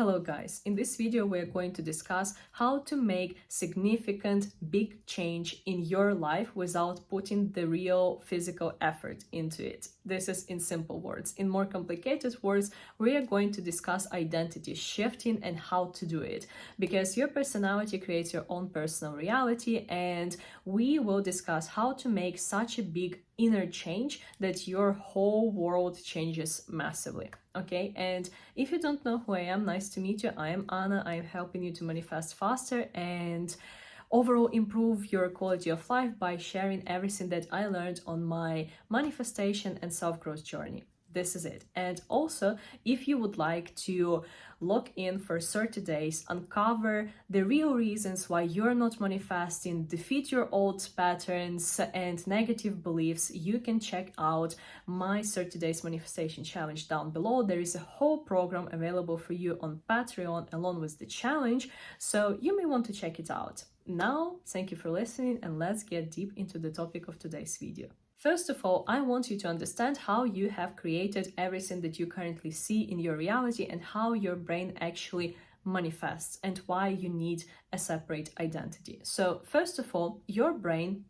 Hello guys, in this video we're going to discuss how to make significant big change in your life without putting the real physical effort into it. This is in simple words. In more complicated words, we are going to discuss identity shifting and how to do it, because your personality creates your own personal reality, and we will discuss how to make such a big inner change that your whole world changes massively. Okay, and if you don't know who I am, nice to meet you. I am Anna. I am helping you to manifest faster and overall improve your quality of life by sharing everything that I learned on my manifestation and self-growth journey. This is it. And also, if you would like to log in for 30 days, uncover the real reasons why you're not manifesting, defeat your old patterns and negative beliefs, you can check out my 30 days manifestation challenge down below. There is a whole program available for you on Patreon along with the challenge, so you may want to check it out. Now, thank you for listening, and let's get deep into the topic of today's video. First of all, I want you to understand how you have created everything that you currently see in your reality and how your brain actually manifests and why you need a separate identity. So first of all, your brain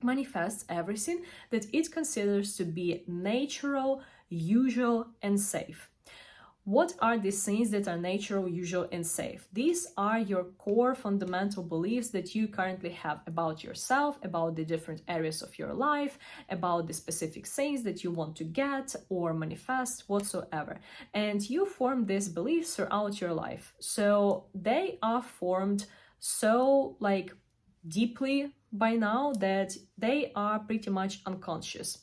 manifests everything that it considers to be natural, usual, and safe. What are these things that are natural, usual, and safe? These are your core fundamental beliefs that you currently have about yourself, about the different areas of your life, about the specific things that you want to get or manifest whatsoever. And you form these beliefs throughout your life. So they are formed so deeply by now that they are pretty much unconscious.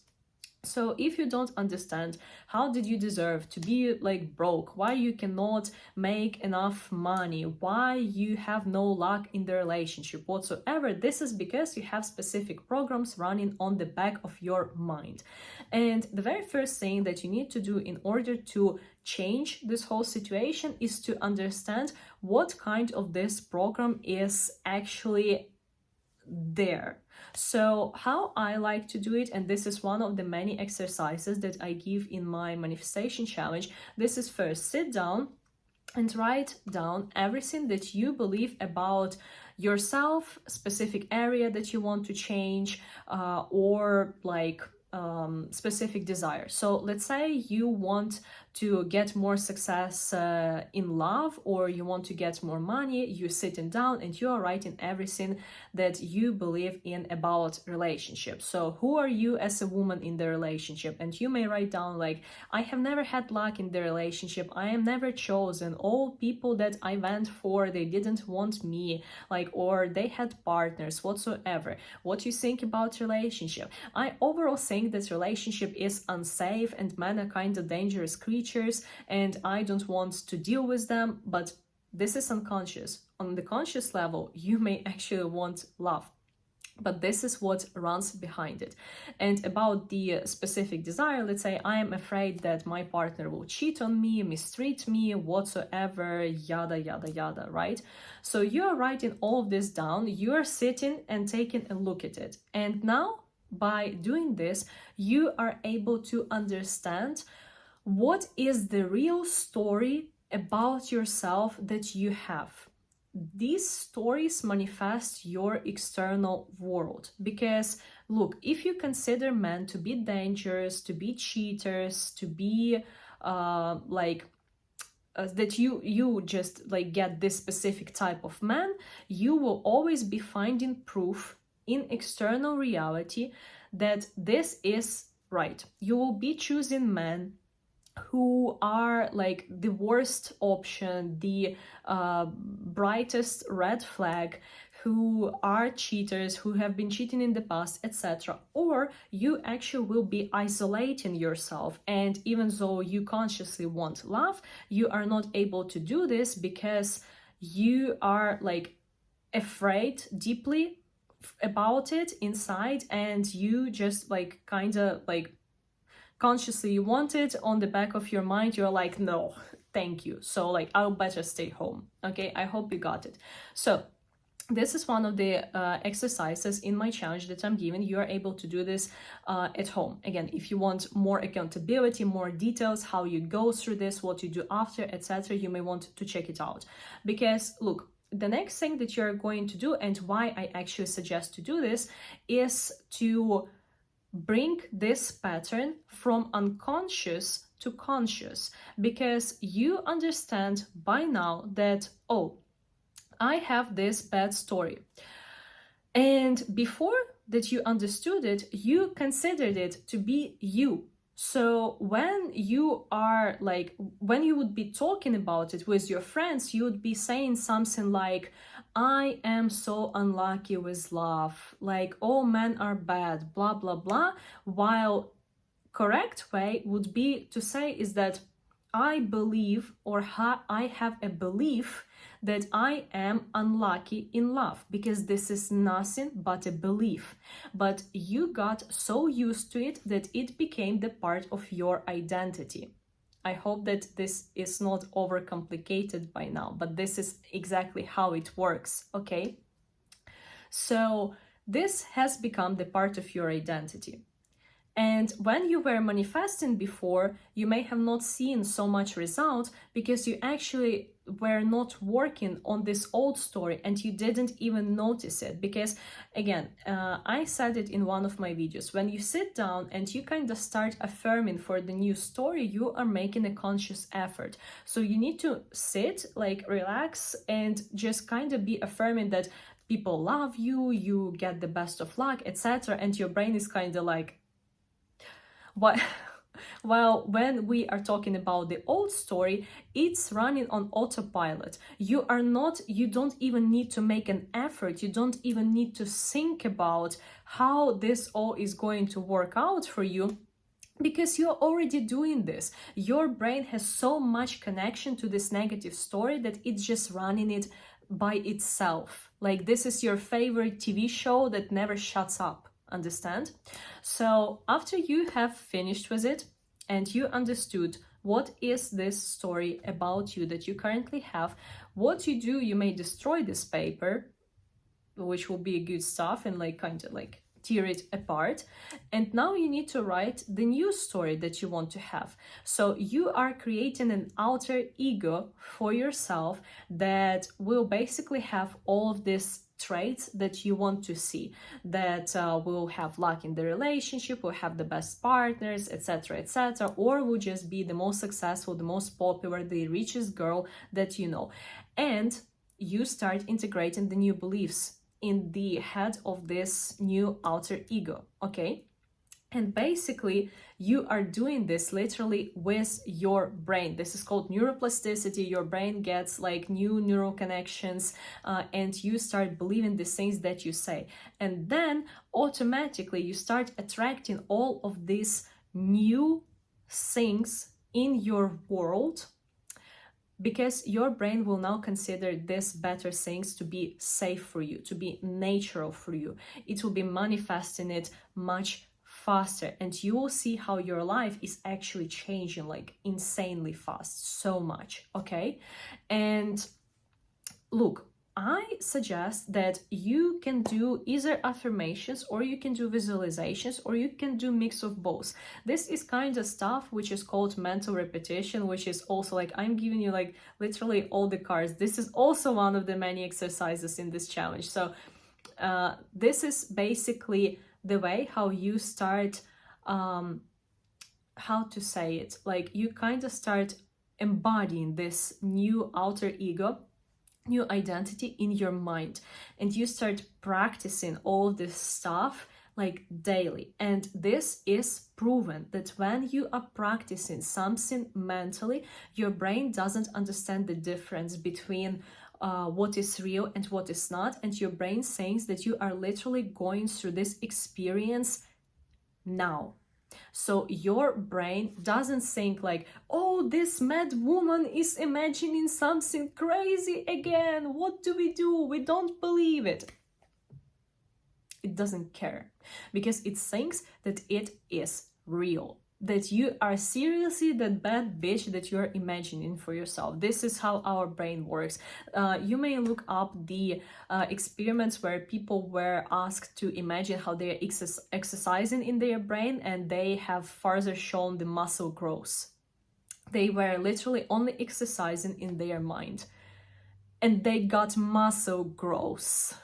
So if you don't understand how did you deserve to be broke, why you cannot make enough money, why you have no luck in the relationship whatsoever, this is because you have specific programs running on the back of your mind. And the very first thing that you need to do in order to change this whole situation is to understand what kind of this program is actually there. So how I like to do it, and this is one of the many exercises that I give in my manifestation challenge, this is first sit down and write down everything that you believe about yourself, specific area that you want to change, or specific desire. So let's say you want to get more success in love, or you want to get more money. You're sitting down and you are writing everything that you believe in about relationships. So who are you as a woman in the relationship? And you may write down I have never had luck in the relationship, I am never chosen, all people that I went for, they didn't want me, or they had partners whatsoever. What you think about relationship? I overall think that relationship is unsafe and men are kind of dangerous creatures and I don't want to deal with them, but this is unconscious. On the conscious level, you may actually want love, but this is what runs behind it. And about the specific desire, let's say I am afraid that my partner will cheat on me, mistreat me, whatsoever, yada yada yada, right? So you are writing all of this down, you are sitting and taking a look at it, and now by doing this you are able to understand what is the real story about yourself that you have. These stories manifest your external world, because look, if you consider men to be dangerous, to be cheaters, to be that you just get this specific type of man, you will always be finding proof in external reality that this is right. You will be choosing men who are the worst option, the brightest red flag, who are cheaters, who have been cheating in the past, etc. Or you actually will be isolating yourself, and even though you consciously want love, you are not able to do this because you are afraid deeply about it inside, and you just consciously you want it, on the back of your mind you're no, thank you, so I'll better stay home. Okay, I hope you got it. So This is one of the exercises in my challenge that I'm giving. You are able to do this at home. Again, if you want more accountability, more details, how you go through this, what you do after, etc., you may want to check it out. Because look, the next thing that you're going to do, and why I actually suggest to do this, is to bring this pattern from unconscious to conscious, because you understand by now that, oh, I have this bad story. And before that you understood it, you considered it to be you. So when you are like, when you would be talking about it with your friends, you would be saying something like, I am so unlucky with love, like all men are bad, blah, blah, blah. While correct way would be to say is that I believe, or I have a belief that I am unlucky in love, because this is nothing but a belief. But you got so used to it that it became the part of your identity. I hope that this is not overcomplicated by now, but this is exactly how it works, okay? So this has become the part of your identity. And when you were manifesting before, you may have not seen so much result because you actually were not working on this old story and you didn't even notice it. Because again, I said it in one of my videos, when you sit down and you kind of start affirming for the new story, you are making a conscious effort. So you need to sit, like relax, and just kind of be affirming that people love you, you get the best of luck, etc. And your brain is kind of like, what? While when we are talking about the old story, it's running on autopilot. You don't even need to make an effort. You don't even need to think about how this all is going to work out for you, because you're already doing this. Your brain has so much connection to this negative story that it's just running it by itself. Like this is your favorite TV show that never shuts up. Understand? So after you have finished with it and you understood what is this story about you that you currently have, what you do, you may destroy this paper, which will be good stuff, and like kind of like tear it apart. And now you need to write the new story that you want to have. So you are creating an alter ego for yourself that will basically have all of these traits that you want to see, that will have luck in the relationship, will have the best partners, etc., etc., or will just be the most successful, the most popular, the richest girl that you know. And you start integrating the new beliefs in the head of this new alter ego, okay? And basically, you are doing this literally with your brain. This is called neuroplasticity. Your brain gets like new neural connections, and you start believing the things that you say. And then automatically you start attracting all of these new things in your world, because your brain will now consider these better things to be safe for you, to be natural for you. It will be manifesting it much faster, and you will see how your life is actually changing like insanely fast, so much, okay? And look, I suggest that you can do either affirmations, or you can do visualizations, or you can do mix of both. This is kind of stuff which is called mental repetition, which is also like, I'm giving you like literally all the cards. This is also one of the many exercises in this challenge. So this is basically the way how you start, how to say it, like you kind of start embodying this new alter ego, new identity in your mind, and you start practicing all this stuff like daily. And this is proven that when you are practicing something mentally, your brain doesn't understand the difference between what is real and what is not, and your brain thinks that you are literally going through this experience now. So your brain doesn't think like, oh, this mad woman is imagining something crazy again. What do? We don't believe it. It doesn't care, because it thinks that it is real. that you are seriously that bad bitch that you're imagining for yourself. This is how our brain works. You may look up the experiments where people were asked to imagine how they're exercising in their brain, and they have further shown the muscle growth. They were literally only exercising in their mind, and they got muscle growth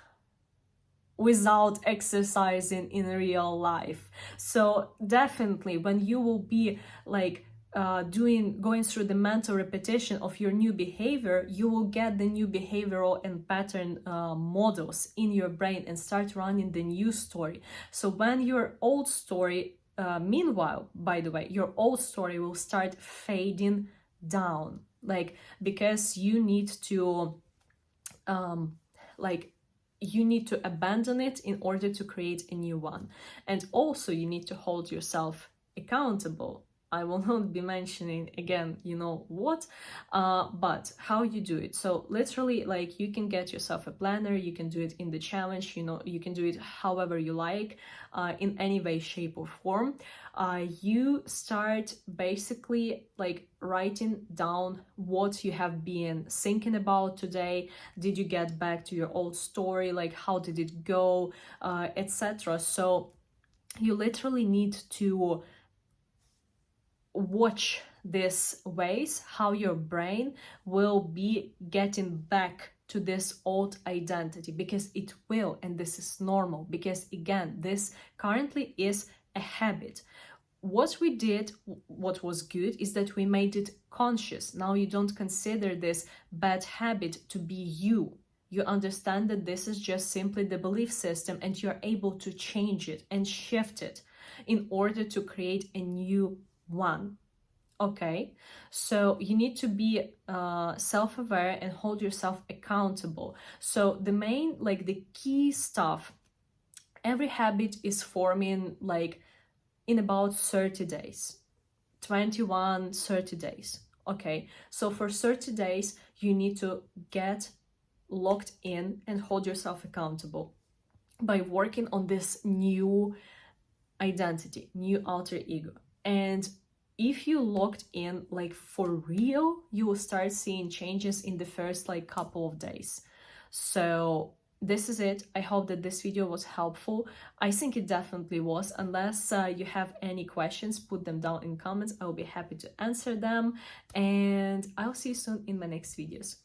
without exercising in real life. So definitely when you will be like going through the mental repetition of your new behavior, you will get the new behavioral and pattern models in your brain and start running the new story. So when your old story meanwhile, by the way, your old story will start fading down, like, because you need to like you need to abandon it in order to create a new one. And also you need to hold yourself accountable. I will not be mentioning again, you know what, but how you do it. So literally, like, you can get yourself a planner, you can do it in the challenge, you know, you can do it however you like, in any way, shape or form. You start basically like writing down what you have been thinking about today. Did you get back to your old story? Like, how did it go, etc. So you literally need to watch these ways how your brain will be getting back to this old identity, because it will, and this is normal, because again, this currently is a habit. What we did, what was good, is that we made it conscious. Now you don't consider this bad habit to be you. You understand that this is just simply the belief system, and you're able to change it and shift it in order to create a new one. Okay, so you need to be self-aware and hold yourself accountable. So the main, like the key stuff, every habit is forming like in about 30 days, 21, 30 days. Okay, so for 30 days, you need to get locked in and hold yourself accountable by working on this new identity, new alter ego. And if you locked in like for real, you will start seeing changes in the first like couple of days. So this is it. I hope that this video was helpful. I think it definitely was. Unless you have any questions, put them down in comments. I'll be happy to answer them. And I'll see you soon in my next videos.